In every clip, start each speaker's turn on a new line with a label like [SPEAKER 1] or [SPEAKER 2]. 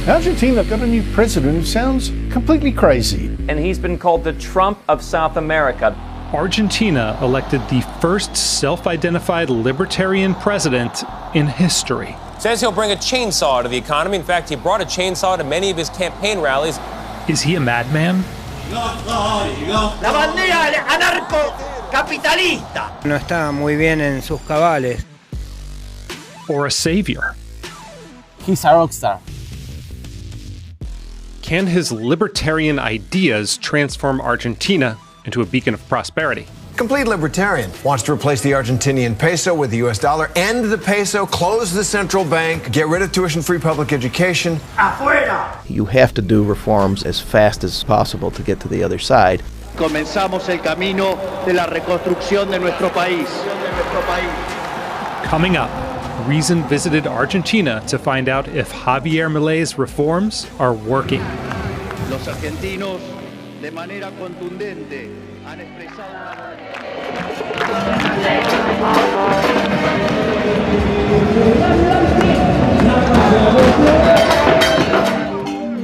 [SPEAKER 1] Argentina got a new president who sounds completely crazy.
[SPEAKER 2] And he's been called the Trump of South America.
[SPEAKER 3] Argentina elected the first self-identified libertarian president in history.
[SPEAKER 4] Says he'll bring a chainsaw to the economy. In fact, he brought a chainsaw to many of his campaign rallies.
[SPEAKER 3] Is he a madman?
[SPEAKER 5] La bandera anarcocapitalista.
[SPEAKER 6] No está muy bien en sus cabales.
[SPEAKER 3] Or a savior?
[SPEAKER 7] He's a rockstar.
[SPEAKER 3] Can his libertarian ideas transform Argentina into a beacon of prosperity?
[SPEAKER 8] Complete libertarian wants to replace the Argentinian peso with the US dollar, end the peso, close the central bank, get rid of tuition-free public education.
[SPEAKER 5] Afuera.
[SPEAKER 9] You have to do reforms as fast as possible to get to the other side.
[SPEAKER 10] Comenzamos el camino de la reconstrucción de nuestro país.
[SPEAKER 3] Coming up, Reason visited Argentina to find out if Javier Milei's reforms are working.
[SPEAKER 10] Los argentinos, de manera contundente, han expresado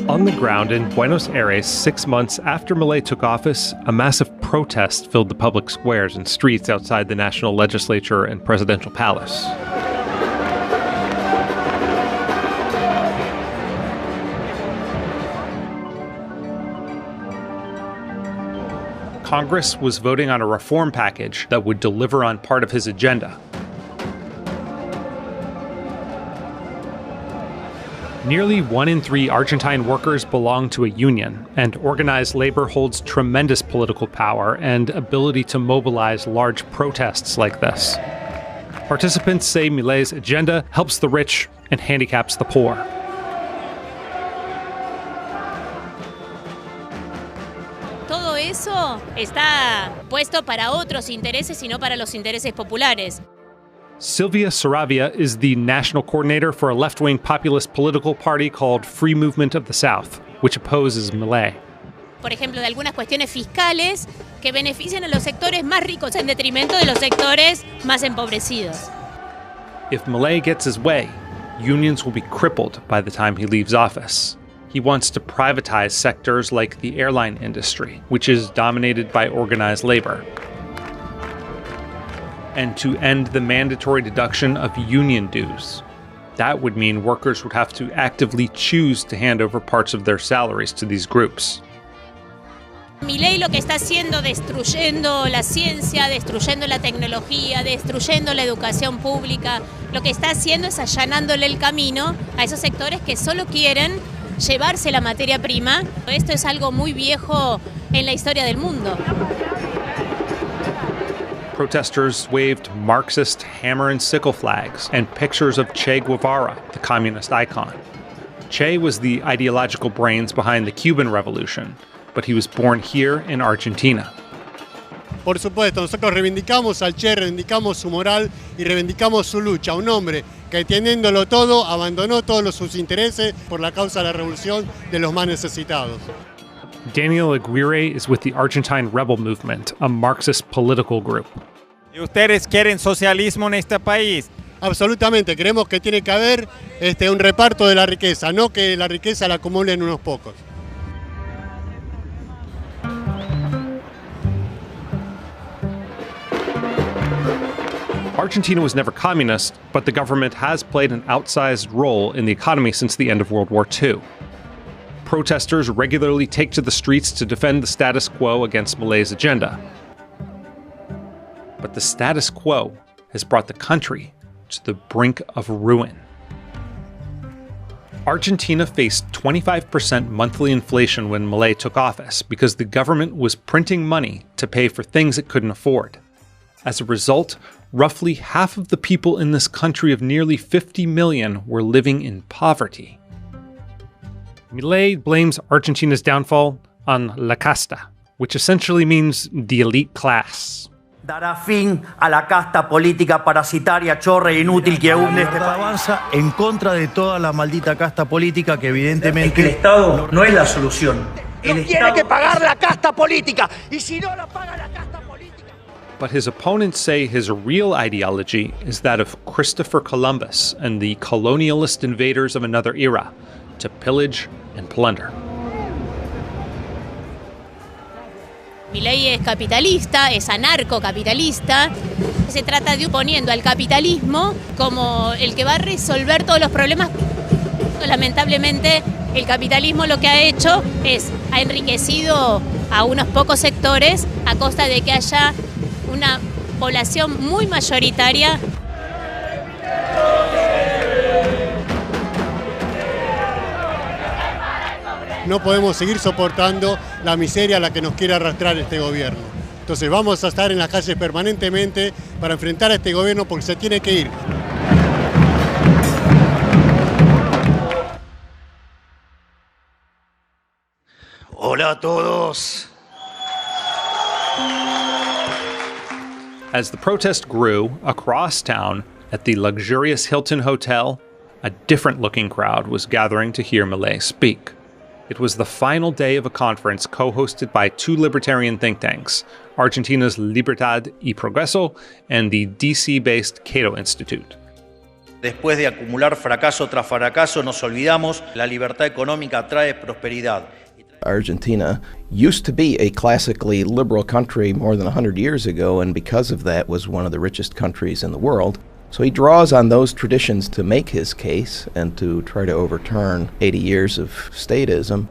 [SPEAKER 3] On the ground in Buenos Aires, 6 months after Milei took office, a massive protest filled the public squares and streets outside the national legislature and presidential palace. Congress was voting on a reform package that would deliver on part of his agenda. Nearly 1 in 3 Argentine workers belong to a union, and organized labor holds tremendous political power and ability to mobilize large protests like this. Participants say Milei's agenda helps the rich and handicaps the poor.
[SPEAKER 11] Todo eso está puesto para otros intereses y no para los intereses populares.
[SPEAKER 3] Silvia Saravia is the national coordinator for a left-wing populist political party called Free Movement of the South, which opposes Milei.
[SPEAKER 11] Por ejemplo, de algunas cuestiones fiscales que benefician a los sectores más ricos en detrimento de los sectores más empobrecidos.
[SPEAKER 3] If Milei gets his way, unions will be crippled by the time he leaves office. He wants to privatize sectors like the airline industry, which is dominated by organized labor, and to end the mandatory deduction of union dues. That would mean workers would have to actively choose to hand over parts of their salaries to these groups.
[SPEAKER 11] Milei lo que está haciendo, destruyendo la ciencia, destruyendo la tecnología, destruyendo la educación pública, lo que está haciendo es allanándole el camino a esos sectores que solo quieren llevarse la materia prima. Esto es algo muy viejo en la historia del mundo.
[SPEAKER 3] Protesters waved Marxist hammer and sickle flags and pictures of Che Guevara, the communist icon. Che was the ideological brains behind the Cuban Revolution, but he was born here in Argentina.
[SPEAKER 12] Por supuesto, nosotros reivindicamos al Che, reivindicamos su moral y reivindicamos su lucha. Un hombre que teniéndolo todo, abandonó todos sus intereses por la causa de la revolución de los más necesitados.
[SPEAKER 3] Daniel Aguirre is with the Argentine Rebel Movement, a Marxist political group.
[SPEAKER 13] ¿Y ustedes quieren socialismo en este país?
[SPEAKER 12] Absolutamente, creemos que tiene que haber un reparto de la riqueza, no que la riqueza la acumulen unos pocos.
[SPEAKER 3] Argentina was never communist, but the government has played an outsized role in the economy since the end of World War II. Protesters regularly take to the streets to defend the status quo against Milei's agenda. But the status quo has brought the country to the brink of ruin. Argentina faced 25% monthly inflation when Milei took office because the government was printing money to pay for things it couldn't afford. As a result, roughly half of the people in this country of nearly 50 million were living in poverty. Milei blames Argentina's downfall on la casta, which essentially means the elite class.
[SPEAKER 5] Dará fin a la casta política parasitaria, chorra e inútil que une este país.
[SPEAKER 14] Avanza en contra de toda la maldita casta política que evidentemente...
[SPEAKER 5] Es que el Estado no es la solución.
[SPEAKER 15] El Estado tiene que pagar la casta política, y si no la paga la casta política...
[SPEAKER 3] But his opponents say his real ideology is that of Christopher Columbus and the colonialist invaders of another era, to pillage and plunder.
[SPEAKER 11] Milei es capitalista, es anarcocapitalista. Se trata de poniendo al capitalismo como el que va a resolver todos los problemas. Lamentablemente, el capitalismo lo que ha hecho ha enriquecido a unos pocos sectores a costa de que haya una población muy mayoritaria.
[SPEAKER 12] No podemos seguir soportando la miseria a la que nos quiere arrastrar este gobierno. Entonces vamos a estar en las calles permanentemente para enfrentar a este gobierno porque se tiene que ir.
[SPEAKER 15] Hola a todos.
[SPEAKER 3] As the protest grew across town at the luxurious Hilton Hotel, a different-looking crowd was gathering to hear Milei speak. It was the final day of a conference co-hosted by two libertarian think tanks, Argentina's Libertad y Progreso and the DC-based Cato Institute.
[SPEAKER 5] Después de acumular fracaso tras fracaso, nos olvidamos, la libertad económica trae prosperidad.
[SPEAKER 9] Argentina used to be a classically liberal country more than 100 years ago, and because of that was one of the richest countries in the world. So he draws on those traditions to make his case and to try to overturn 80 years of statism.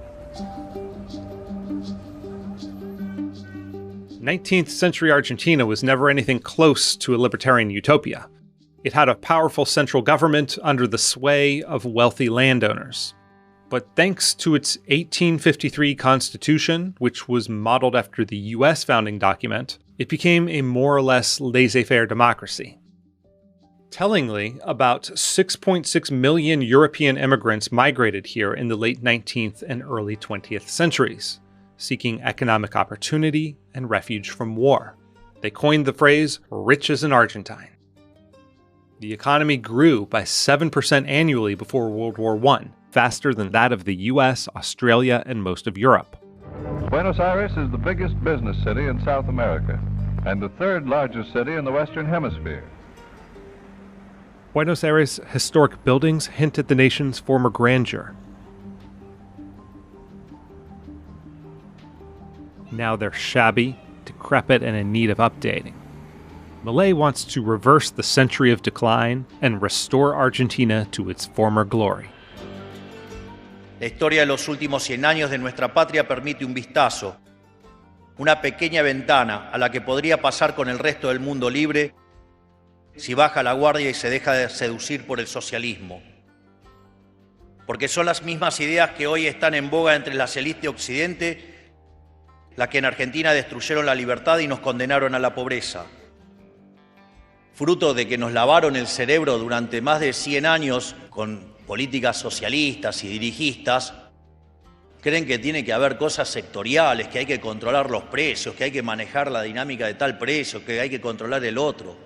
[SPEAKER 3] 19th century Argentina was never anything close to a libertarian utopia. It had a powerful central government under the sway of wealthy landowners. But thanks to its 1853 constitution, which was modeled after the US founding document, it became a more or less laissez-faire democracy. Tellingly, about 6.6 million European immigrants migrated here in the late 19th and early 20th centuries, seeking economic opportunity and refuge from war. They coined the phrase, rich as an Argentine. The economy grew by 7% annually before World War I, faster than that of the US, Australia, and most of Europe.
[SPEAKER 16] Buenos Aires is the biggest business city in South America, and the third largest city in the Western Hemisphere.
[SPEAKER 3] Buenos Aires' historic buildings hint at the nation's former grandeur. Now they're shabby, decrepit, and in need of updating. Milei wants to reverse the century of decline and restore Argentina to its former glory.
[SPEAKER 5] La historia de los últimos 100 años de nuestra patria permite un vistazo, una pequeña ventana a la que podría pasar con el resto del mundo libre si baja la guardia y se deja de seducir por el socialismo. Porque son las mismas ideas que hoy están en boga entre las élites de Occidente, las que en Argentina destruyeron la libertad y nos condenaron a la pobreza. Fruto de que nos lavaron el cerebro durante más de 100 años con políticas socialistas y dirigistas, creen que tiene que haber cosas sectoriales, que hay que controlar los precios, que hay que manejar la dinámica de tal precio, que hay que controlar el otro.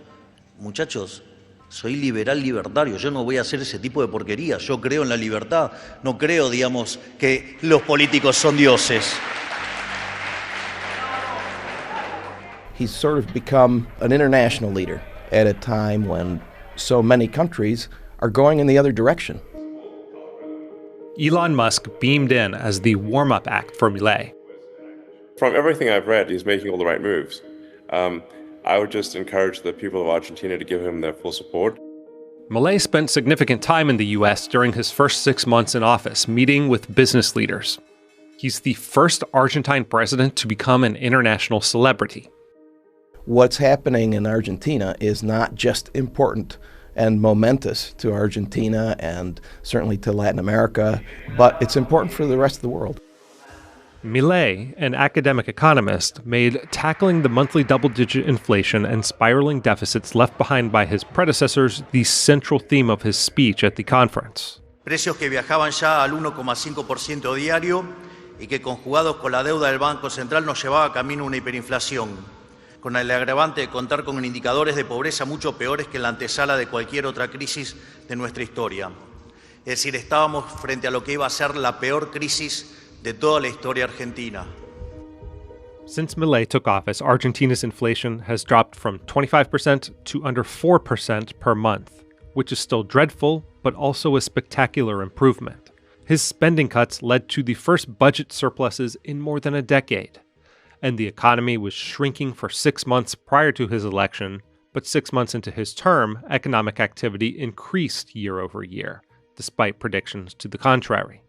[SPEAKER 5] Muchachos, soy liberal libertario, yo no voy a hacer ese tipo de porquería, yo creo en la libertad, no creo, digamos, que los políticos son dioses.
[SPEAKER 9] He's sort of become an international leader at a time when so many countries are going in the other direction.
[SPEAKER 3] Elon Musk beamed in as the warm-up act for Milei.
[SPEAKER 17] From everything I've read, he's making all the right moves. I would just encourage the people of Argentina to give him their full support.
[SPEAKER 3] Milei spent significant time in the US during his first 6 months in office, meeting with business leaders. He's the first Argentine president to become an international celebrity.
[SPEAKER 9] What's happening in Argentina is not just important and momentous to Argentina and certainly to Latin America, but it's important for the rest of the world.
[SPEAKER 3] Milei, an academic economist, made tackling the monthly double-digit inflation and spiraling deficits left behind by his predecessors the central theme of his speech at the conference.
[SPEAKER 5] Precios que viajaban ya al 1,5% diario y que conjugados con la deuda del Banco Central nos llevaba camino a una hiperinflación, con el agravante de contar con indicadores de pobreza mucho peores que en la antesala de cualquier otra crisis de nuestra historia. Es decir, estábamos frente a lo que iba a ser la peor crisis de toda la historia argentina.
[SPEAKER 3] Since Milei took office, Argentina's inflation has dropped from 25% to under 4% per month, which is still dreadful, but also a spectacular improvement. His spending cuts led to the first budget surpluses in more than a decade, and the economy was shrinking for 6 months prior to his election, but 6 months into his term, economic activity increased year over year, despite predictions to the contrary.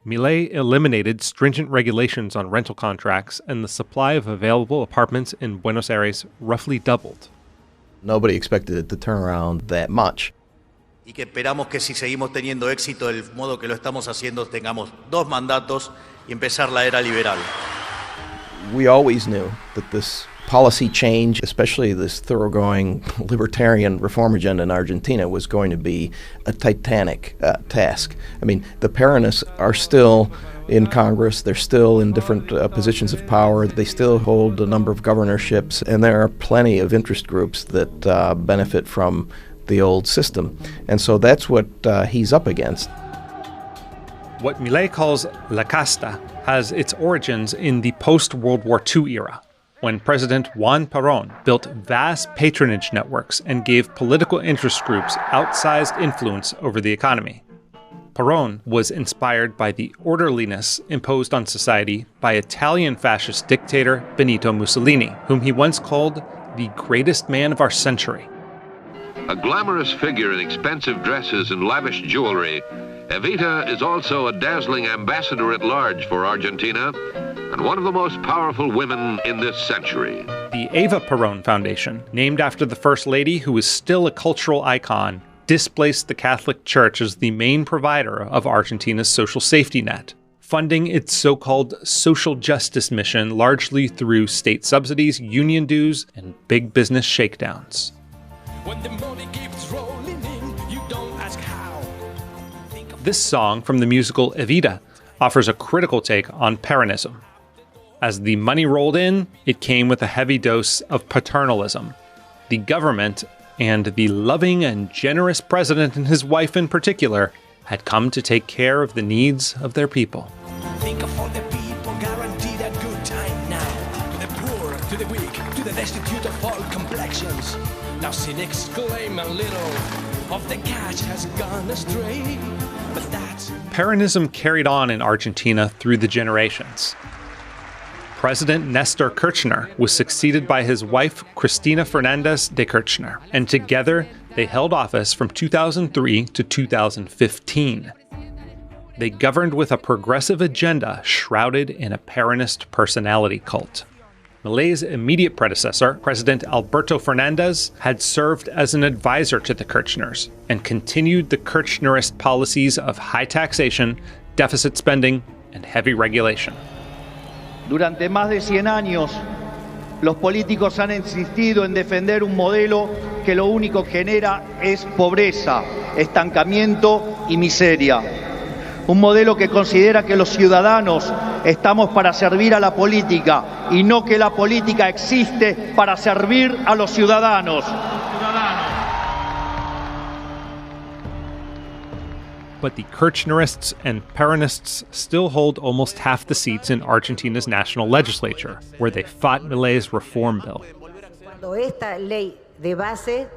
[SPEAKER 3] Milei eliminated stringent regulations on rental contracts, and the supply of available apartments in Buenos Aires roughly doubled.
[SPEAKER 9] Nobody expected it to turn around that much.
[SPEAKER 5] Y que esperamos que si seguimos teniendo éxito del modo que lo estamos haciendo, tengamos 2 mandatos y empezar la era liberal.
[SPEAKER 9] We always knew that this policy change, especially this thoroughgoing libertarian reform agenda in Argentina, was going to be a titanic task. I mean, the Peronists are still in Congress, they're still in different positions of power, they still hold a number of governorships, and there are plenty of interest groups that benefit from the old system. And so that's what he's up against.
[SPEAKER 3] What Milei calls La Casta has its origins in the post-World War II era, when President Juan Perón built vast patronage networks and gave political interest groups outsized influence over the economy. Perón was inspired by the orderliness imposed on society by Italian fascist dictator Benito Mussolini, whom he once called the greatest man of our century.
[SPEAKER 18] A glamorous figure in expensive dresses and lavish jewelry, Evita is also a dazzling ambassador at large for Argentina and one of the most powerful women in this century.
[SPEAKER 3] The Eva Perón Foundation, named after the First Lady, who is still a cultural icon, displaced the Catholic Church as the main provider of Argentina's social safety net, funding its so-called social justice mission largely through state subsidies, union dues, and big business shakedowns. When the money keeps rolling in, you don't ask how. This song from the musical Evita offers a critical take on Peronism. As the money rolled in, it came with a heavy dose of paternalism. The government, and the loving and generous president and his wife in particular, had come to take care of the needs of their people.
[SPEAKER 19] Think of all the people guaranteed a good time now. To the poor, to the weak, to the destitute of all complexions. Now cynics claim a little of the cash has gone astray. But that's...
[SPEAKER 3] Peronism carried on in Argentina through the generations. President Nestor Kirchner was succeeded by his wife Cristina Fernández de Kirchner, and together they held office from 2003 to 2015. They governed with a progressive agenda shrouded in a Peronist personality cult. Milei's immediate predecessor, President Alberto Fernández, had served as an advisor to the Kirchners and continued the Kirchnerist policies of high taxation, deficit spending, and heavy regulation.
[SPEAKER 10] Durante más de 100 años, los políticos han insistido en defender un modelo que lo único que genera es pobreza, estancamiento y miseria. Un modelo que considera que los ciudadanos estamos para servir a la política y no que la política existe para servir a los ciudadanos.
[SPEAKER 3] But the Kirchnerists and Peronists still hold almost half the seats in Argentina's national legislature, where they fought Milei's reform bill.
[SPEAKER 20] Cuando esta ley de base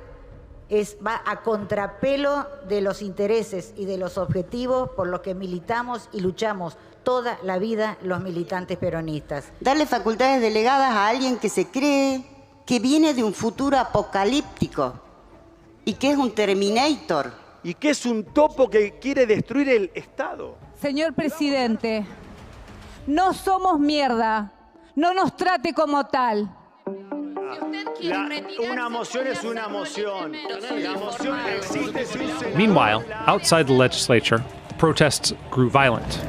[SPEAKER 20] va a contrapelo de los intereses y de los objetivos por los que militamos y luchamos toda la vida los militantes peronistas.
[SPEAKER 21] Darle facultades delegadas a alguien que se cree que viene de un futuro apocalíptico y que es un Terminator.
[SPEAKER 15] Y que es un topo que quiere destruir el Estado.
[SPEAKER 22] Señor presidente, no somos mierda, no nos trate como tal.
[SPEAKER 15] Una moción es una moción. La moción existe sin ser...
[SPEAKER 3] Meanwhile, outside the legislature, the protests grew violent.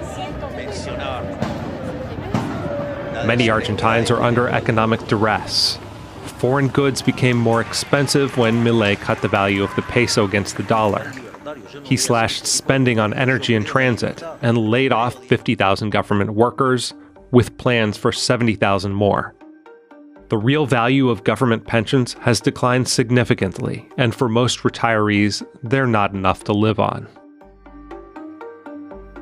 [SPEAKER 3] Many Argentines are under economic duress. Foreign goods became more expensive when Milei cut the value of the peso against the dollar. He slashed spending on energy and transit and laid off 50,000 government workers, with plans for 70,000 more. The real value of government pensions has declined significantly, and for most retirees, they're not enough to live on.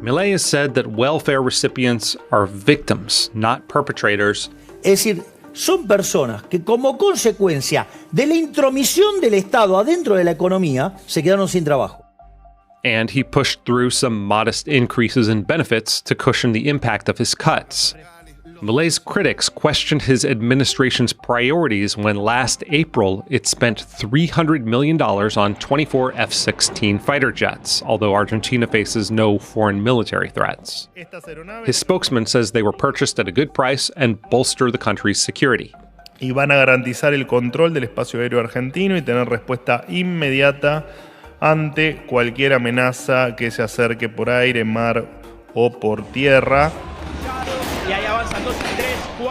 [SPEAKER 3] Milei has said that welfare recipients are victims, not perpetrators.
[SPEAKER 14] Es decir, son personas que como consecuencia de la intromisión del Estado adentro de la economía se quedaron sin trabajo.
[SPEAKER 3] And he pushed through some modest increases in benefits to cushion the impact of his cuts. Milei's critics questioned his administration's priorities when last April it spent $300 million on 24 F-16 fighter jets, although Argentina faces no foreign military threats. His spokesman says they were purchased at a good price and bolster the country's security.
[SPEAKER 1] Y van a garantizar el control del espacio aéreo argentino y tener respuesta inmediata ante cualquier amenaza que se acerque por aire, mar o por tierra.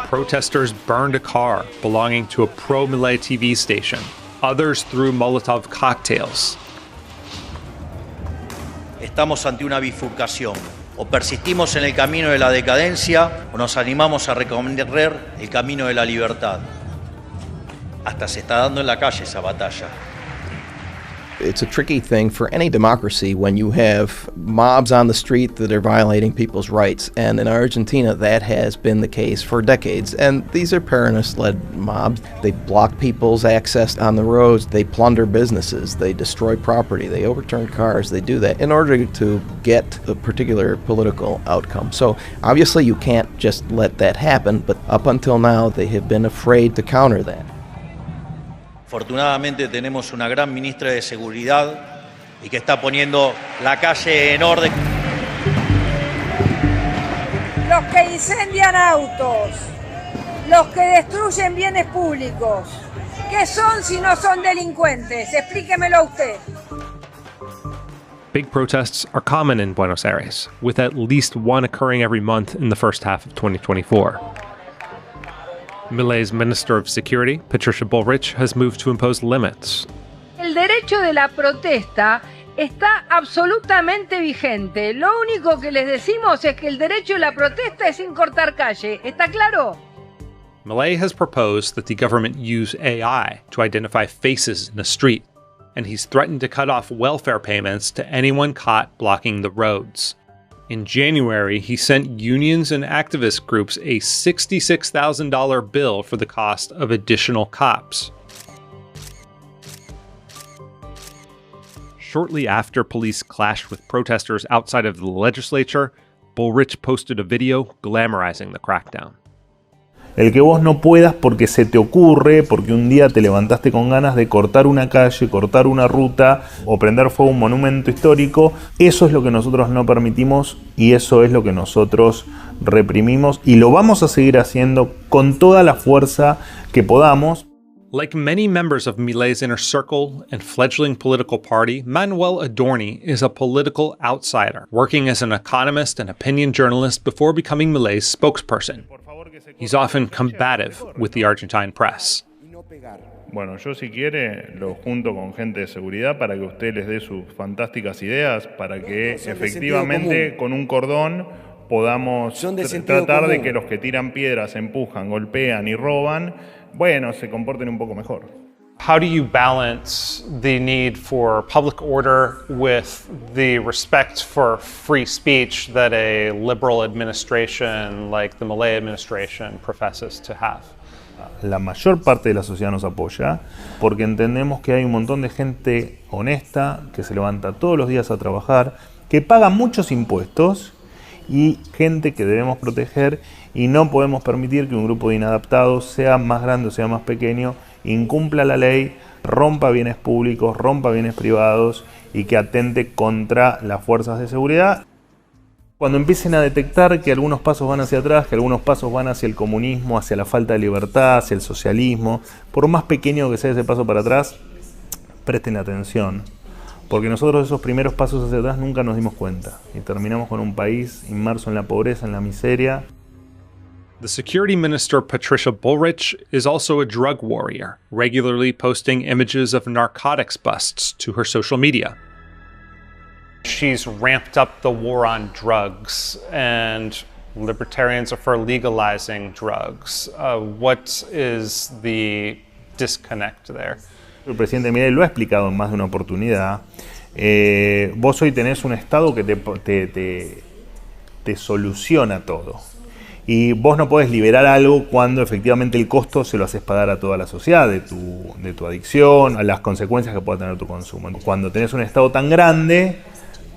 [SPEAKER 3] Protesters burned a car belonging to a pro-Milei TV station. Others threw Molotov cocktails.
[SPEAKER 5] Estamos ante una bifurcación. O persistimos en el camino de la decadencia o nos animamos a recorrer el camino de la libertad. Hasta se está dando en la calle esa batalla.
[SPEAKER 9] It's a tricky thing for any democracy when you have mobs on the street that are violating people's rights. And in Argentina, that has been the case for decades. And these are Peronist-led mobs. They block people's access on the roads. They plunder businesses. They destroy property. They overturn cars. They do that in order to get a particular political outcome. So obviously you can't just let that happen. But up until now, they have been afraid to counter that.
[SPEAKER 5] Afortunadamente tenemos una gran ministra de Seguridad y que está poniendo la calle en orden.
[SPEAKER 2] Los que incendian autos, los que destruyen bienes públicos, ¿qué son si no son delincuentes? Explíquemelo usted.
[SPEAKER 3] Big protests are common in Buenos Aires, with at least one occurring every month in the first half of 2024. Milei's Minister of Security, Patricia Bullrich, has moved to impose limits.
[SPEAKER 2] El derecho de la protesta está absolutamente vigente. Lo único que les decimos es que el derecho de la protesta es sin cortar calle. ¿Está claro?
[SPEAKER 3] Milei has proposed that the government use AI to identify faces in a street, and he's threatened to cut off welfare payments to anyone caught blocking the roads. In January, he sent unions and activist groups a $66,000 bill for the cost of additional cops. Shortly after police clashed with protesters outside of the legislature, Bullrich posted a video glamorizing the crackdown.
[SPEAKER 1] El que vos no puedas porque se te ocurre, porque un día te levantaste con ganas de cortar una calle, cortar una ruta o prender fuego a un monumento histórico, eso es lo que nosotros no permitimos y eso es lo que nosotros reprimimos y lo vamos a seguir haciendo con toda la fuerza que podamos.
[SPEAKER 3] Like many members of Milei's inner circle and fledgling political party, Manuel Adorni is a political outsider, working as an economist and opinion journalist before becoming Milei's spokesperson. He's often combative with the Argentine press.
[SPEAKER 1] Bueno, yo si quiere lo junto con gente de seguridad para que usted les dé sus fantásticas ideas, para que efectivamente con un cordón podamos tratar de que los que tiran piedras, empujan, golpean y roban, bueno, se comporten un poco mejor.
[SPEAKER 3] How do you balance the need for public order with the respect for free speech that a liberal administration like the Milei administration professes to have?
[SPEAKER 1] La mayor parte de la sociedad nos apoya porque entendemos que hay un montón de gente honesta que se levanta todos los días a trabajar, que paga muchos impuestos y gente que debemos proteger y no podemos permitir que un grupo de inadaptados, sea más grande o sea más pequeño, incumpla la ley, rompa bienes públicos, rompa bienes privados y que atente contra las fuerzas de seguridad. Cuando empiecen a detectar que algunos pasos van hacia atrás, que algunos pasos van hacia el comunismo, hacia la falta de libertad, hacia el socialismo, por más pequeño que sea ese paso para atrás, presten atención. Porque nosotros esos primeros pasos hacia atrás nunca nos dimos cuenta y terminamos con un país inmerso en la pobreza, en la miseria.
[SPEAKER 3] The security minister, Patricia Bullrich, is also a drug warrior, regularly posting images of narcotics busts to her social media. She's ramped up the war on drugs, and libertarians are for legalizing drugs. What is the disconnect there?
[SPEAKER 1] El presidente Milei lo ha explicado en más de una oportunidad. Vos hoy tenés un Estado que te soluciona todo. Y vos no podés liberar algo cuando efectivamente el costo se lo haces pagar a toda la sociedad, de tu adicción, a las consecuencias que pueda tener tu consumo. Cuando tenés un Estado tan grande,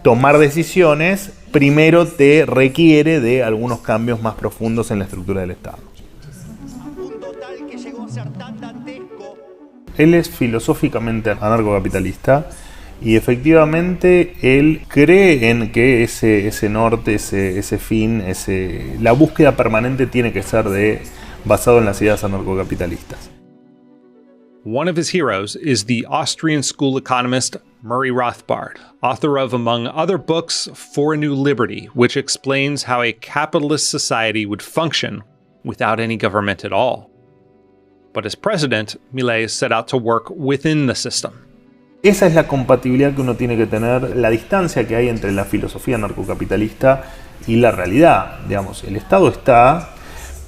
[SPEAKER 1] tomar decisiones, primero te requiere de algunos cambios más profundos en la estructura del Estado. Él es filosóficamente anarcocapitalista y efectivamente él cree en que ese norte, ese fin, la búsqueda permanente tiene que ser basado en las ideas anarcocapitalistas.
[SPEAKER 3] One of his heroes is the Austrian school economist Murray Rothbard, author of, among other books, For a New Liberty, which explains how a capitalist society would function without any government at all. But as president, Milei set out to work within the system.
[SPEAKER 1] Esa es la compatibilidad que uno tiene que tener, la distancia que hay entre la filosofía anarcocapitalista y la realidad. Digamos, el Estado está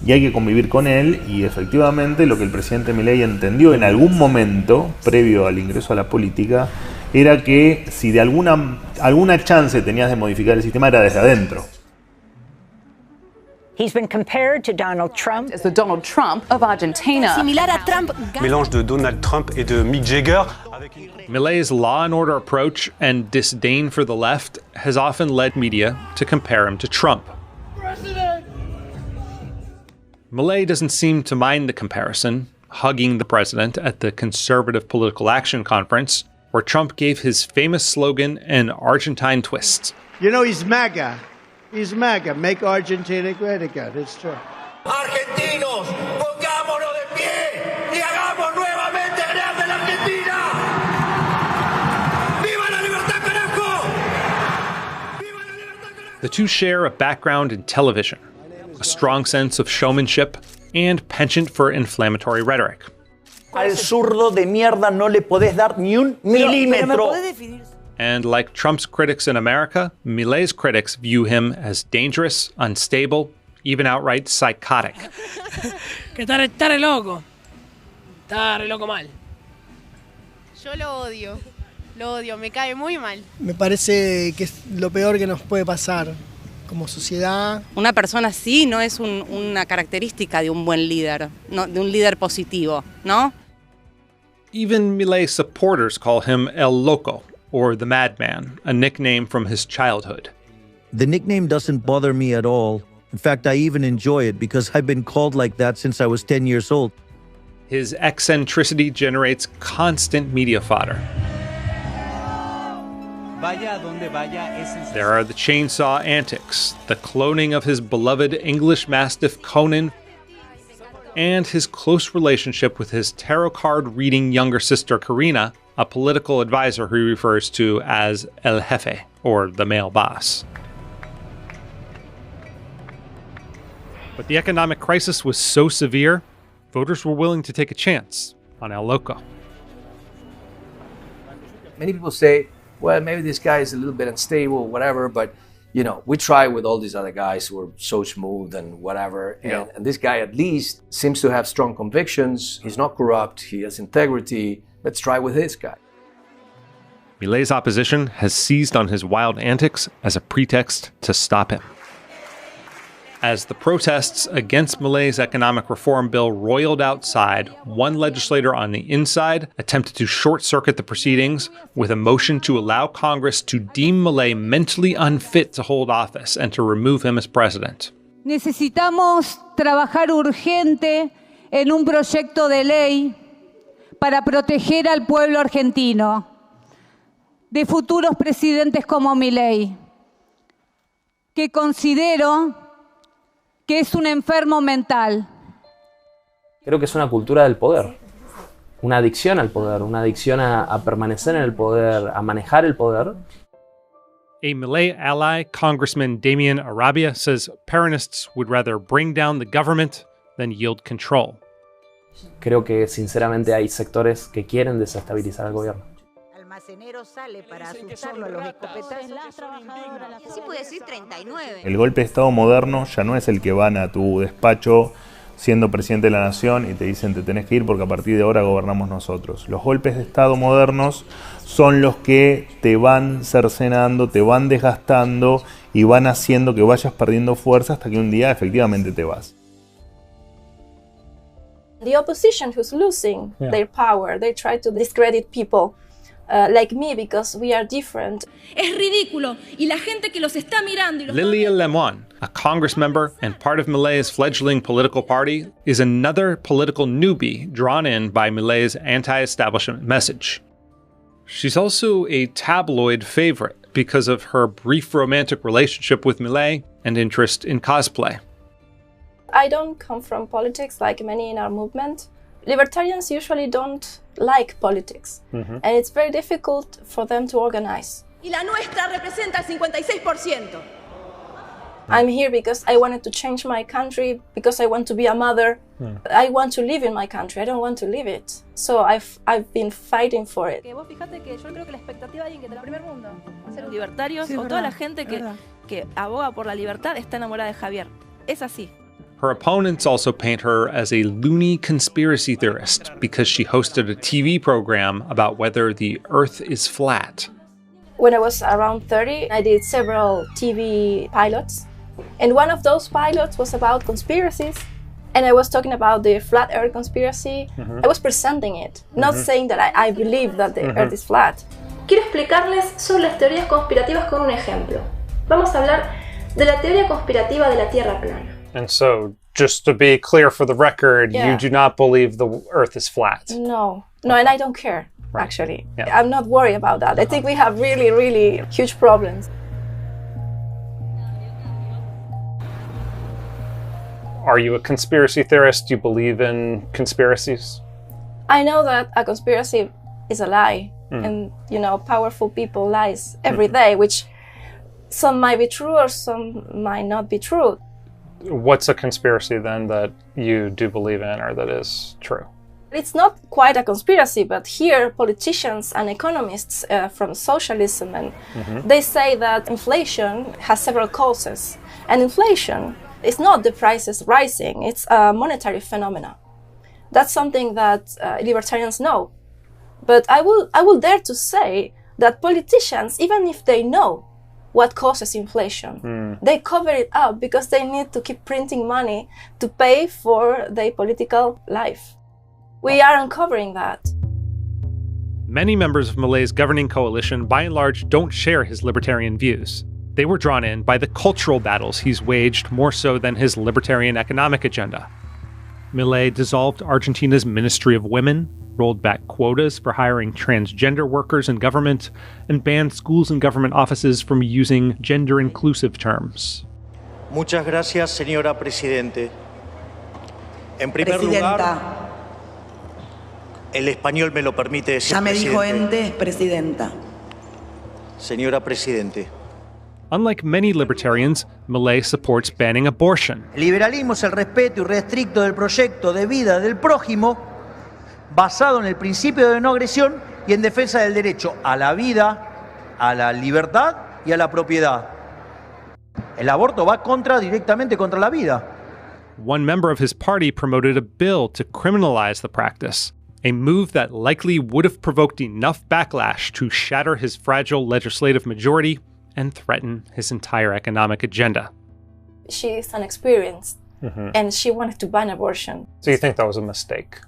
[SPEAKER 1] y hay que convivir con él, y efectivamente lo que el presidente Milei entendió en algún momento, previo al ingreso a la política, era que si de alguna chance tenías de modificar el sistema era desde adentro.
[SPEAKER 4] He's been compared to Donald Trump as the Donald Trump of Argentina.
[SPEAKER 6] Similar a Trump.
[SPEAKER 23] Mélange de Donald Trump et de Mick Jagger.
[SPEAKER 3] Milei's law and order approach and disdain for the left has often led media to compare him to Trump.
[SPEAKER 6] President.
[SPEAKER 3] Milei doesn't seem to mind the comparison, hugging the president at the Conservative Political Action Conference, where Trump gave his famous slogan an Argentine twist.
[SPEAKER 24] You know, he's MAGA. He's MAGA. Make Argentina great again. It's true.
[SPEAKER 15] Argentinos, pongámonos de pie y hagamos nuevamente grande la Argentina. ¡Viva la libertad, carajo! ¡Viva la libertad, carajo!
[SPEAKER 3] The two share a background in television, a strong sense of showmanship, and penchant for inflammatory rhetoric.
[SPEAKER 15] Al zurdo de mierda no le podés dar ni un milímetro.
[SPEAKER 3] And like Trump's critics in America, Milei's critics view him as dangerous, unstable, even outright psychotic.
[SPEAKER 6] Que está re loco. Está re loco mal.
[SPEAKER 25] Yo lo odio, me cae muy mal.
[SPEAKER 26] Me parece que es lo peor que nos puede pasar como sociedad.
[SPEAKER 27] Una persona así no es una característica de un buen líder, no, de un líder positivo, ¿no?
[SPEAKER 3] Even Milei's supporters call him El Loco, or the Madman, a nickname from his childhood.
[SPEAKER 14] The nickname doesn't bother me at all. In fact, I even enjoy it because I've been called like that since I was 10 years old.
[SPEAKER 3] His eccentricity generates constant media fodder. There are the chainsaw antics, the cloning of his beloved English Mastiff Conan, and his close relationship with his tarot card reading younger sister Karina, a political advisor who he refers to as El Jefe, or the male boss. But the economic crisis was so severe, voters were willing to take a chance on El Loco.
[SPEAKER 28] Many people say, well, maybe this guy is a little bit unstable, whatever, but you know, we try with all these other guys who are so smooth and whatever, and this guy at least seems to have strong convictions, he's not corrupt, he has integrity, let's try with this guy.
[SPEAKER 3] Milei's opposition has seized on his wild antics as a pretext to stop him. As the protests against Milei's economic reform bill roiled outside, one legislator on the inside attempted to short-circuit the proceedings with a motion to allow Congress to deem Milei mentally unfit to hold office and to remove him as president.
[SPEAKER 22] Necesitamos trabajar urgente en un proyecto de ley para proteger al pueblo argentino de futuros presidentes como Milei, que considero que es un enfermo mental.
[SPEAKER 29] Creo que es una cultura del poder, una adicción al poder, una adicción a permanecer en el poder, a manejar el poder.
[SPEAKER 3] A Milei ally, Congressman Damian Arabia, says Peronists would rather bring down the government than yield control.
[SPEAKER 29] Creo que sinceramente hay sectores que quieren desestabilizar al gobierno.
[SPEAKER 20] Sale para asustarlo a los escopetazos.
[SPEAKER 25] Así puede decir 39.
[SPEAKER 1] El golpe de Estado moderno ya no es el que van a tu despacho siendo presidente de la nación y te dicen te tenés que ir porque a partir de ahora gobernamos nosotros. Los golpes de Estado modernos son los que te van cercenando, te van desgastando y van haciendo que vayas perdiendo fuerza hasta que un día efectivamente te vas.
[SPEAKER 30] The opposition who's losing their power, they try to discredit people.
[SPEAKER 7] like me because we are different.
[SPEAKER 8] Es ridículo y la gente que los está mirando y los
[SPEAKER 3] Lilia Lemon, a Congress member and part of Milei's fledgling political party, is another political newbie drawn in by Milei's anti-establishment message. She's also a tabloid favorite because of her brief romantic relationship with Milei and interest in cosplay.
[SPEAKER 7] I don't come from politics like many in our movement. Libertarians usually don't like politics, and it's very difficult for them to organize.
[SPEAKER 8] Y la nuestra representa el 56%.
[SPEAKER 7] I'm here because I wanted to change my country, because I want to be a mother. I want to live in my country, I don't want to leave it. So I've been fighting for it.
[SPEAKER 8] Vos fíjate que yo creo que la expectativa de alguien que está en el primer mundo, ser libertarios o toda la gente que aboga por la libertad está enamorada de Javier. Es así.
[SPEAKER 3] Her opponents also paint her as a loony conspiracy theorist because she hosted a TV program about whether the Earth is flat.
[SPEAKER 7] When I was around 30, I did several TV pilots. And one of those pilots was about conspiracies. And I was talking about the flat Earth conspiracy. I was presenting it, not saying that I believe that the Earth is flat. Quiero explicarles sobre las teorías conspirativas con un ejemplo. Vamos a hablar de la teoría conspirativa de la Tierra plana.
[SPEAKER 3] And so, just to be clear for the record, you do not believe the Earth is flat.
[SPEAKER 7] No, and I don't care, actually. Yeah. I'm not worried about that. I think we have really, really huge problems.
[SPEAKER 3] Are you a conspiracy theorist? Do you believe in conspiracies?
[SPEAKER 7] I know that a conspiracy is a lie. And, powerful people lies every day, which some might be true or some might not be true.
[SPEAKER 3] What's a conspiracy then that you do believe in or that is true?
[SPEAKER 7] It's not quite a conspiracy, but here politicians and economists from socialism, and they say that inflation has several causes. And inflation is not the prices rising, it's a monetary phenomenon. That's something that libertarians know. But I will dare to say that politicians, even if they know what causes inflation, they cover it up because they need to keep printing money to pay for their political life. We are uncovering that.
[SPEAKER 3] Many members of Milei's governing coalition, by and large, don't share his libertarian views. They were drawn in by the cultural battles he's waged more so than his libertarian economic agenda. Milei dissolved Argentina's Ministry of Women, rolled back quotas for hiring transgender workers in government, and banned schools and government offices from using gender-inclusive terms.
[SPEAKER 5] Muchas gracias, señora Presidente. En primer lugar, el español me lo permite decir.
[SPEAKER 11] Ya me dijo
[SPEAKER 5] Presidente.
[SPEAKER 11] ente, Presidenta.
[SPEAKER 5] Señora Presidente.
[SPEAKER 3] Unlike many libertarians, Milei supports banning abortion.
[SPEAKER 10] El liberalismo es el respeto irrestricto del proyecto de vida del prójimo, basado en el principio de no agresión y en defensa del derecho a la vida, a la libertad y a la propiedad. El aborto va directamente contra la vida.
[SPEAKER 3] One member of his party promoted a bill to criminalize the practice, a move that likely would have provoked enough backlash to shatter his fragile legislative majority and threaten his entire economic agenda.
[SPEAKER 7] She is inexperienced, and she wanted to ban abortion.
[SPEAKER 3] So you think that was a mistake?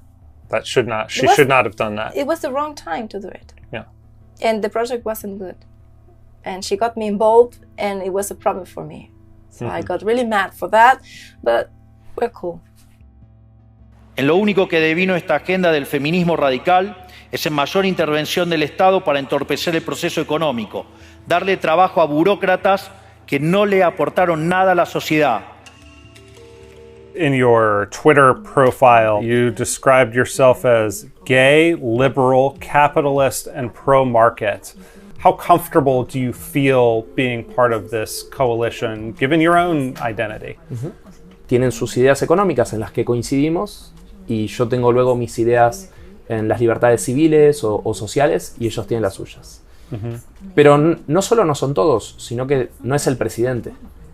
[SPEAKER 3] That should not have done that.
[SPEAKER 7] It was the wrong time to do it.
[SPEAKER 3] Yeah.
[SPEAKER 7] And the project wasn't good. And she got me involved, and it was a problem for me. So I got really mad for that, but we're cool.
[SPEAKER 5] En lo único que devino esta agenda del feminismo radical es en mayor intervención del Estado para entorpecer el proceso económico, darle trabajo a burócratas que no le aportaron nada a la sociedad.
[SPEAKER 3] In your Twitter profile, you described yourself as gay, liberal, capitalist, and pro-market. How comfortable do you feel being part of this coalition, given your own identity?
[SPEAKER 29] Tienen sus ideas económicas en las que coincidimos y yo tengo luego mis ideas en las libertades civiles o sociales y ellos tienen las suyas. Pero no solo no son todos, sino que no es el presidente.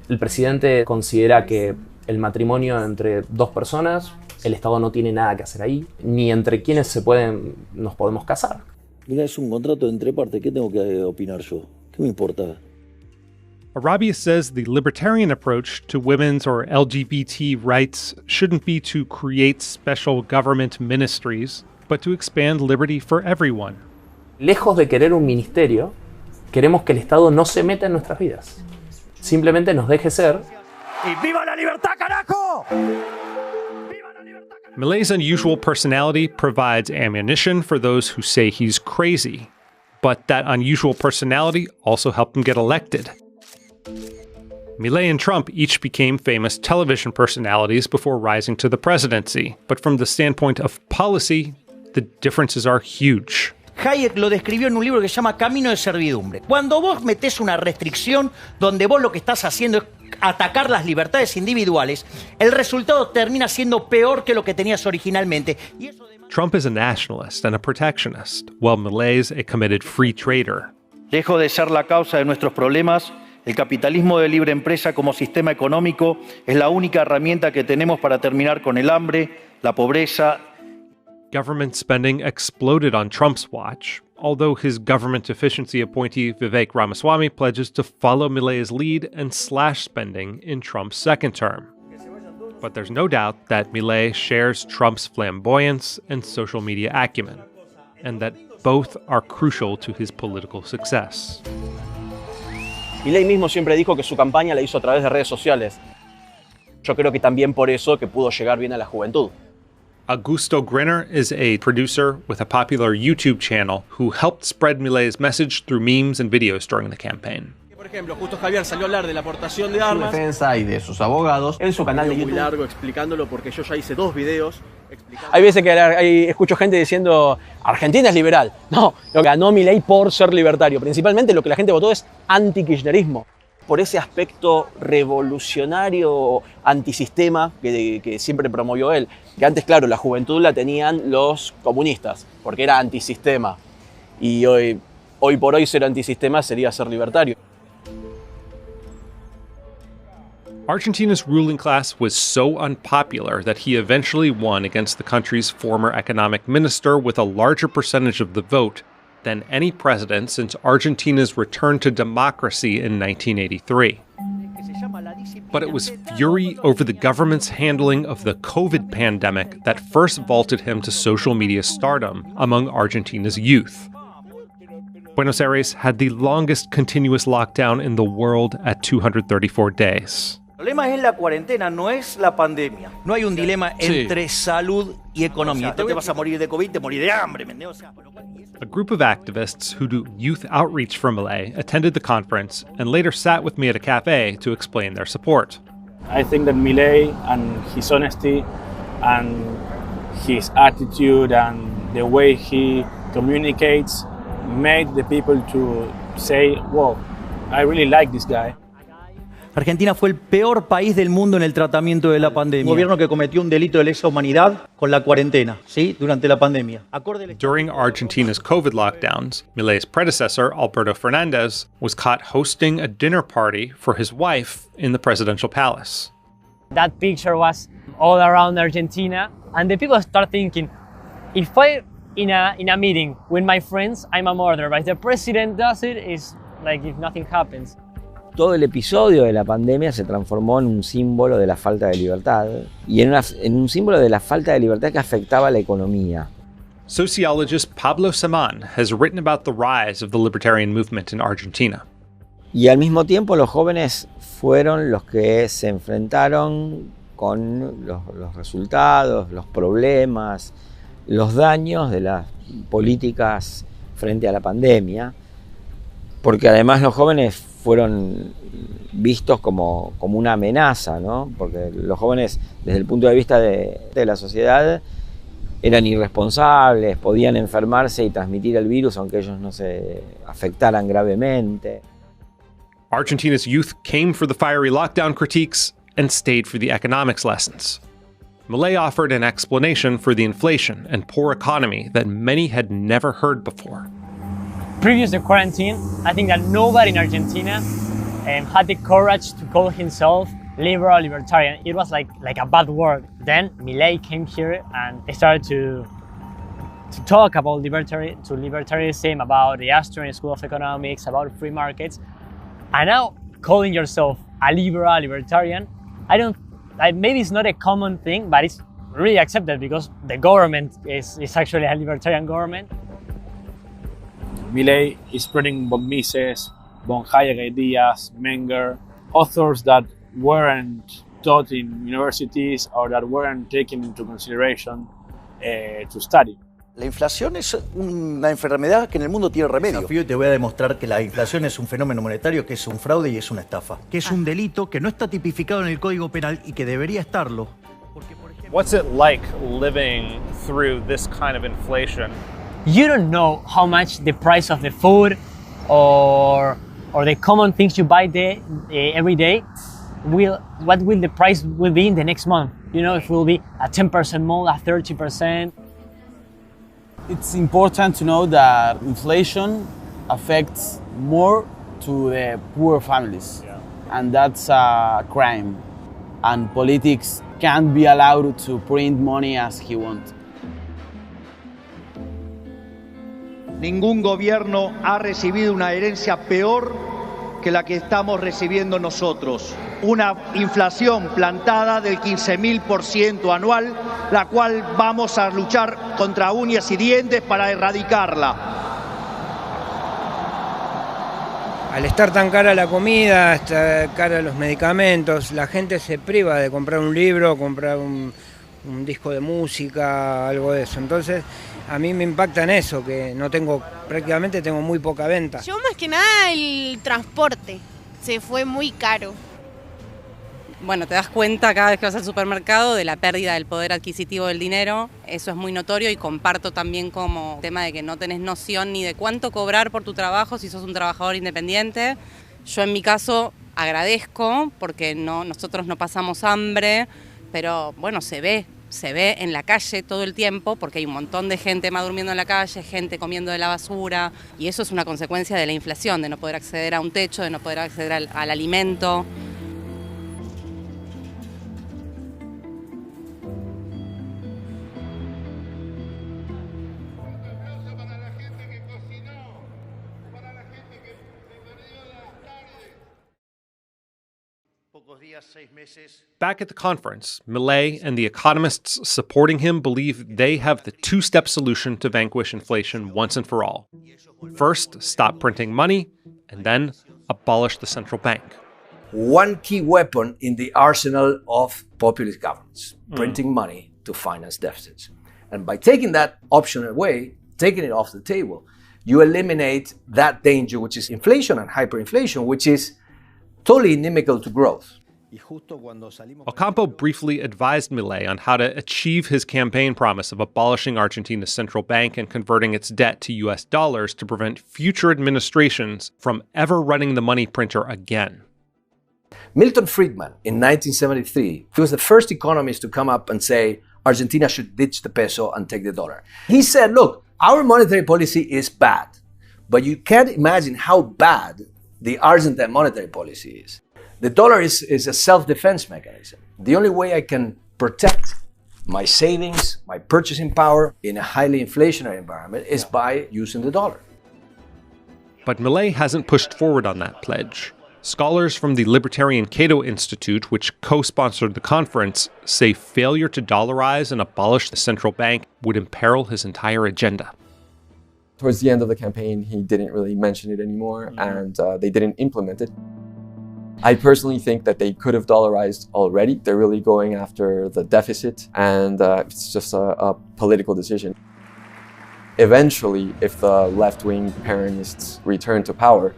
[SPEAKER 29] El presidente considera que el matrimonio entre dos personas, el Estado no tiene nada que hacer ahí, ni entre quienes nos podemos casar.
[SPEAKER 12] Mira, es un contrato entre partes, ¿qué tengo que opinar yo? ¿Qué me importa?
[SPEAKER 3] Arabia says the libertarian approach to women's or LGBT rights shouldn't be to create special government ministries, but to expand liberty for everyone.
[SPEAKER 29] Lejos de querer un ministerio, queremos que el Estado no se meta en nuestras vidas. Simplemente nos deje ser.
[SPEAKER 15] ¡Y viva la libertad, carajo!
[SPEAKER 3] Milei's unusual personality provides ammunition for those who say he's crazy, but that unusual personality also helped him get elected. Milei and Trump each became famous television personalities before rising to the presidency, but from the standpoint of policy, the differences are huge.
[SPEAKER 5] Hayek lo describió en un libro que se llama Camino de Servidumbre. Cuando vos metés una restricción donde vos lo que estás haciendo es atacar las libertades individuales, el resultado termina siendo peor que lo que tenías originalmente.
[SPEAKER 3] Trump is a nationalist and a protectionist, while Milei's a committed free trader.
[SPEAKER 5] Lejos de ser la causa de nuestros problemas, el capitalismo de libre empresa como sistema económico es la única herramienta que tenemos para terminar con el hambre, la pobreza.
[SPEAKER 3] Government spending exploded on Trump's watch, although his government efficiency appointee Vivek Ramaswamy pledges to follow Milei's lead and slash spending in Trump's second term. But there's no doubt that Milei shares Trump's flamboyance and social media acumen, and that both are crucial to his political success.
[SPEAKER 2] Milei mismo siempre dijo que su campaña la hizo a través de redes sociales. Yo creo que también por eso que pudo llegar bien a la juventud.
[SPEAKER 3] Augusto Grinner is a producer with a popular YouTube channel who helped spread Milei's message through memes and videos during the campaign.
[SPEAKER 2] Por ejemplo, justo Javier salió a hablar de la aportación de armas.
[SPEAKER 9] Su defensa y de sus abogados en su canal de YouTube.
[SPEAKER 2] Muy largo explicándolo porque yo ya hice 2 videos. Hay veces que escucho gente diciendo Argentina es liberal. No, lo que ganó Milei por ser libertario. Principalmente lo que la gente votó es anti-kirchnerismo. Por ese aspecto revolucionario, antisistema que siempre promovió él. Que antes, claro, la juventud la tenían los comunistas, porque era antisistema. Y hoy por hoy ser antisistema sería ser libertario.
[SPEAKER 3] Argentina's ruling class was so unpopular that he eventually won against the country's former economic minister with a larger percentage of the vote than any president since Argentina's return to democracy in 1983. But it was fury over the government's handling of the COVID pandemic that first vaulted him to social media stardom among Argentina's youth. Buenos Aires had the longest continuous lockdown in the world at 234 days.
[SPEAKER 5] El problema es la cuarentena, no es la pandemia. No hay un dilema entre salud y economía. O sea, te vas a morir de COVID, te morir de hambre.
[SPEAKER 3] A group of activists who do youth outreach for Milei attended the conference and later sat with me at a cafe to explain their support.
[SPEAKER 11] I think that Milei and his honesty and his attitude and the way he communicates made the people to say, "Whoa, I really like this guy."
[SPEAKER 5] Argentina fue el peor país del mundo en el tratamiento de la pandemia.
[SPEAKER 9] Un gobierno que cometió un delito de lesa humanidad con la cuarentena, ¿sí? Durante la pandemia.
[SPEAKER 3] During Argentina's COVID lockdowns, Milei's predecessor, Alberto Fernandez, was caught hosting a dinner party for his wife in the presidential palace.
[SPEAKER 13] That picture was all around Argentina, and the people start thinking, if I in a meeting with my friends, I'm a murderer, but if the president does it, it's like if nothing happens.
[SPEAKER 16] Todo el episodio de la pandemia se transformó en un símbolo de la falta de libertad y en un símbolo de la falta de libertad que afectaba a la economía.
[SPEAKER 3] Sociologist Pablo Samán has written about the rise of the libertarian movement in Argentina.
[SPEAKER 16] Y al mismo tiempo los jóvenes fueron los que se enfrentaron con los resultados, los problemas, los daños de las políticas frente a la pandemia, porque además los jóvenes fueron vistos como una amenaza, ¿no? Porque los jóvenes, desde el punto de vista de la sociedad, eran irresponsables, podían enfermarse y transmitir el virus aunque ellos no se afectaran gravemente.
[SPEAKER 3] Argentina's youth came for the fiery lockdown critiques and stayed for the economics lessons. Milei offered an explanation for the inflation and poor economy that many had never heard before.
[SPEAKER 13] Previous to quarantine, I think that nobody in Argentina had the courage to call himself liberal libertarian. It was like a bad word. Then Milei came here and they started to talk about libertarianism, about the Austrian School of Economics, about free markets. And now calling yourself a liberal libertarian, maybe it's not a common thing, but it's really accepted because the government is actually a libertarian government.
[SPEAKER 11] Milei is spreading von Mises, von Hayek ideas, Menger, authors that weren't taught in universities or that weren't taken into consideration to study.
[SPEAKER 4] La inflación es una enfermedad que en el mundo tiene remedio.
[SPEAKER 9] Desafío y te voy a demostrar que la inflación es un fenómeno monetario, que es un fraude y es una estafa. Que es un delito que no está tipificado en el Código Penal y que debería estarlo.
[SPEAKER 6] What's it like living through this kind of inflation?
[SPEAKER 13] You don't know how much the price of the food or the common things you buy every day what will the price will be in the next month. You know, if it will be a 10% more, a 30%.
[SPEAKER 17] It's important to know that inflation affects more to the poor families, and that's a crime. And politics can't be allowed to print money as he wants.
[SPEAKER 10] Ningún gobierno ha recibido una herencia peor que la que estamos recibiendo nosotros. Una inflación plantada del 15.000% anual, la cual vamos a luchar contra uñas y dientes para erradicarla.
[SPEAKER 18] Al estar tan cara la comida, estar cara los medicamentos, la gente se priva de comprar un libro, comprar un disco de música, algo de eso. Entonces, a mí me impacta en eso, que no tengo, prácticamente tengo muy poca venta.
[SPEAKER 25] Yo más que nada el transporte, se fue muy caro.
[SPEAKER 27] Bueno, te das cuenta cada vez que vas al supermercado de la pérdida del poder adquisitivo del dinero. Eso es muy notorio y comparto también como tema de que no tenés noción ni de cuánto cobrar por tu trabajo si sos un trabajador independiente. Yo en mi caso agradezco porque nosotros no pasamos hambre, pero bueno, se ve en la calle todo el tiempo porque hay un montón de gente más durmiendo en la calle, gente comiendo de la basura, y eso es una consecuencia de la inflación, de no poder acceder a un techo, de no poder acceder al alimento.
[SPEAKER 3] Back at the conference, Milei and the economists supporting him believe they have the two-step solution to vanquish inflation once and for all. First, stop printing money, and then abolish the central bank.
[SPEAKER 28] One key weapon in the arsenal of populist governments, printing money to finance deficits. And by taking that option away, taking it off the table, you eliminate that danger, which is inflation and hyperinflation, which is totally inimical to growth.
[SPEAKER 3] Ocampo briefly advised Milei on how to achieve his campaign promise of abolishing Argentina's central bank and converting its debt to US dollars to prevent future administrations from ever running the money printer again.
[SPEAKER 28] Milton Friedman, in 1973, he was the first economist to come up and say Argentina should ditch the peso and take the dollar. He said, look, our monetary policy is bad, but you can't imagine how bad the Argentine monetary policy is. The dollar is a self-defense mechanism. The only way I can protect my savings, my purchasing power in a highly inflationary environment is by using the dollar.
[SPEAKER 3] But Milei hasn't pushed forward on that pledge. Scholars from the Libertarian Cato Institute, which co-sponsored the conference, say failure to dollarize and abolish the central bank would imperil his entire agenda.
[SPEAKER 19] Towards the end of the campaign, he didn't really mention it anymore, and they didn't implement it. I personally think that they could have dollarized already. They're really going after the deficit, and it's just a political decision. Eventually, if the left-wing Peronists return to power,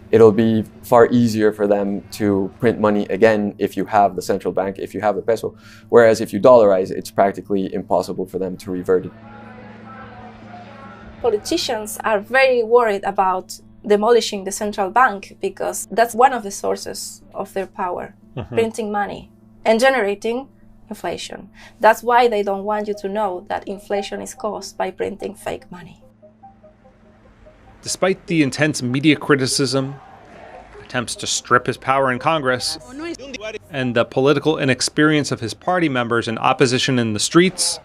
[SPEAKER 19] it'll be far easier for them to print money again if you have the central bank, if you have the peso. Whereas if you dollarize, it's practically impossible for them to revert it.
[SPEAKER 7] Politicians are very worried about demolishing the central bank because that's one of the sources of their power, printing money and generating inflation. That's why they don't want you to know that inflation is caused by printing fake money.
[SPEAKER 3] Despite the intense media criticism, attempts to strip his power in Congress, and the political inexperience of his party members and opposition in the streets,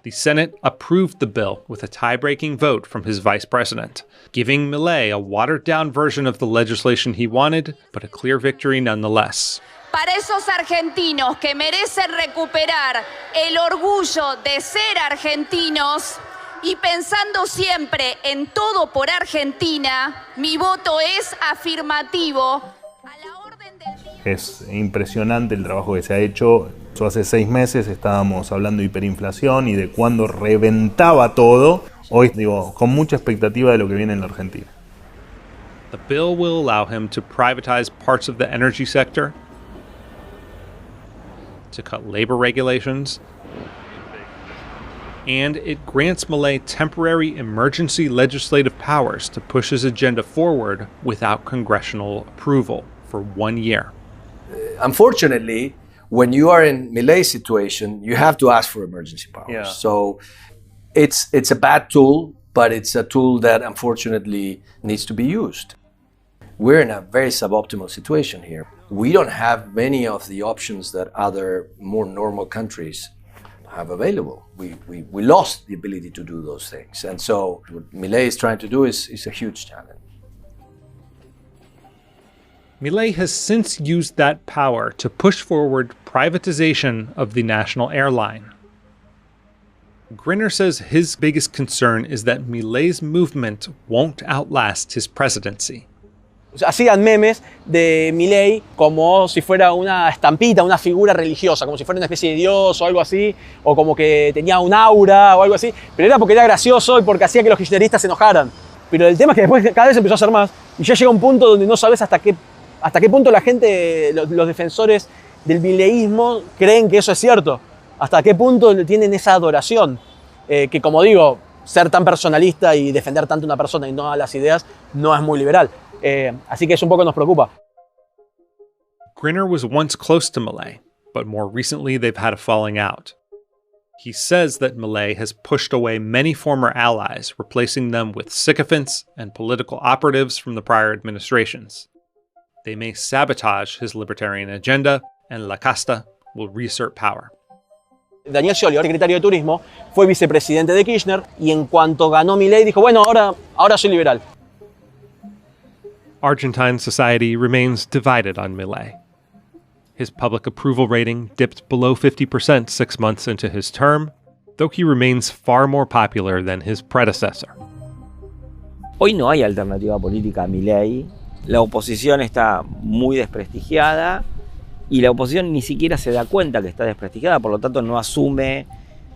[SPEAKER 3] the Senate approved the bill with a tie-breaking vote from his vice president, giving Milei a watered-down version of the legislation he wanted, but a clear victory nonetheless.
[SPEAKER 21] Para esos argentinos que merecen recuperar el orgullo de ser argentinos, y pensando siempre en todo por Argentina, mi voto es afirmativo.
[SPEAKER 1] Es impresionante el trabajo que se ha hecho. Hace 6 meses estábamos hablando de hiperinflación y de cuándo reventaba todo. Hoy, digo, con mucha expectativa de lo que viene en la Argentina.
[SPEAKER 3] The bill will allow him to privatize parts of the energy sector, to cut labor regulations, and it grants Milei temporary emergency legislative powers to push his agenda forward without congressional approval for 1 year.
[SPEAKER 28] Unfortunately, when you are in Milei's situation, you have to ask for emergency powers.
[SPEAKER 1] Yeah.
[SPEAKER 28] So it's a bad tool, but it's a tool that unfortunately needs to be used. We're in a very suboptimal situation here. We don't have many of the options that other more normal countries have available. We lost the ability to do those things. And so what Milei is trying to do is a huge challenge.
[SPEAKER 3] Milei has since used that power to push forward privatization of the national airline. Grinner says his biggest concern is that Milei's movement won't outlast his presidency.
[SPEAKER 2] Hacían memes de Milei como si fuera una estampita, una figura religiosa, como si fuera una especie de dios o algo así, o como que tenía un aura o algo así, pero era porque era gracioso y porque hacía que los kirchneristas se enojaran. Pero el tema es que después cada vez empezó a hacer más y ya llega un punto donde no sabes hasta qué punto la gente, los defensores del mileísmo creen que eso es cierto, hasta qué punto tienen esa adoración, que como digo, ser tan personalista y defender tanto a una persona y no a las ideas no es muy liberal. Así que eso un poco nos preocupa.
[SPEAKER 3] Grinner was once close to Milei, but more recently they've had a falling out. He says that Milei has pushed away many former allies, replacing them with sycophants and political operatives from the prior administrations. They may sabotage his libertarian agenda, and La Casta will reassert power.
[SPEAKER 2] Daniel Scioli, secretario de Turismo, fue vicepresidente de Kirchner y en cuanto ganó Milei dijo, bueno, ahora soy liberal.
[SPEAKER 3] Argentine society remains divided on Milei. His public approval rating dipped below 50% 6 months into his term, though he remains far more popular than his predecessor.
[SPEAKER 16] Hoy no hay alternativa política a Milei. La oposición está muy desprestigiada y la oposición ni siquiera se da cuenta que está desprestigiada, por lo tanto no asume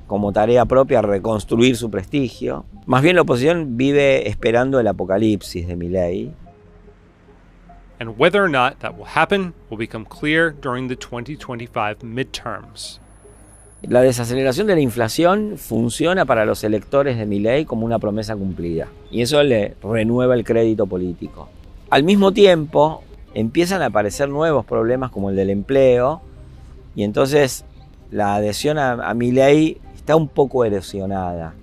[SPEAKER 16] como tarea propia reconstruir su prestigio. Más bien la oposición vive esperando el apocalipsis de Milei.
[SPEAKER 3] And whether or not that will happen will become clear during the 2025 midterms.
[SPEAKER 16] La desaceleración de la inflación funciona para los electores de Milei como una promesa cumplida y eso le renueva el crédito político. Al mismo tiempo, empiezan a aparecer nuevos problemas como el del empleo y entonces la adhesión a Milei está un poco erosionada.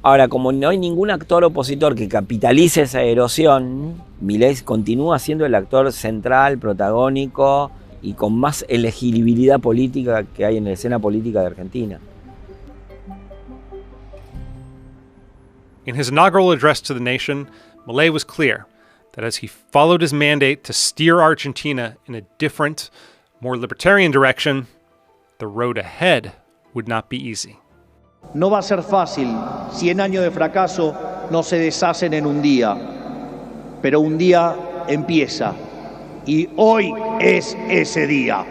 [SPEAKER 16] Ahora, como no hay ningún actor opositor que capitalice esa erosión, Milei continúa siendo el actor central, protagónico y con más elegibilidad política que hay en la escena política de Argentina.
[SPEAKER 3] In his inaugural address to the nation, Milei was clear that as he followed his mandate to steer Argentina in a different, more libertarian direction, the road ahead would not be easy.
[SPEAKER 10] No va a ser fácil. 100 años de fracaso no se deshacen en un día, pero un día empieza y hoy es ese día.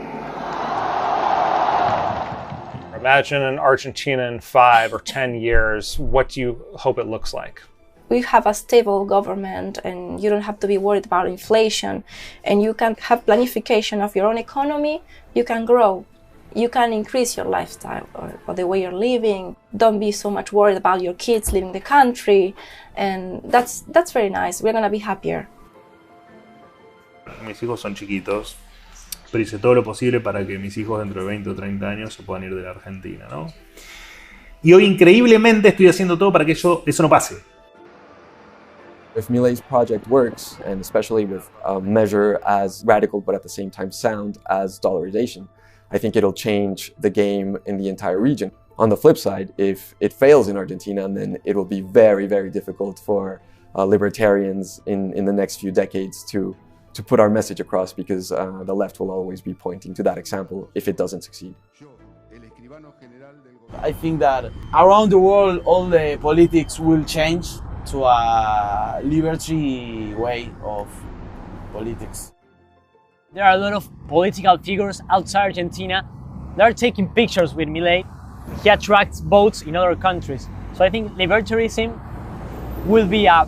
[SPEAKER 6] Imagine an Argentina in 5 or 10 years. What do you hope it looks like?
[SPEAKER 7] We have a stable government and you don't have to be worried about inflation and you can have planification of your own economy, you can grow. You can increase your lifestyle or the way you're living. Don't be so much worried about your kids leaving the country. And that's very nice. We're going to be happier.
[SPEAKER 1] Mis hijos son chiquitos, pero hice todo lo posible para que mis hijos dentro de 20 o 30 años se puedan ir de la Argentina, ¿no? Y hoy increíblemente estoy haciendo todo para que eso no pase.
[SPEAKER 19] If Milei's project works, and especially with a measure as radical but at the same time sound as dollarization, I think it'll change the game in the entire region. On the flip side, if it fails in Argentina, then it will be very, very difficult for libertarians in the next few decades to put our message across because the left will always be pointing to that example if it doesn't succeed.
[SPEAKER 17] I think that around the world, all the politics will change to a liberty way of politics.
[SPEAKER 13] There are a lot of political figures outside Argentina that are taking pictures with Milei. He attracts votes in other countries. So I think libertarism will be a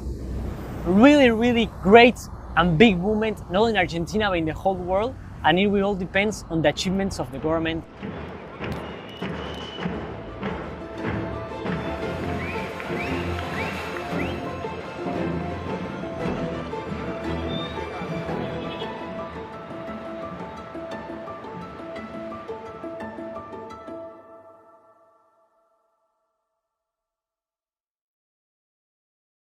[SPEAKER 13] really, really great and big movement, not in Argentina, but in the whole world. And it will all depend on the achievements of the government.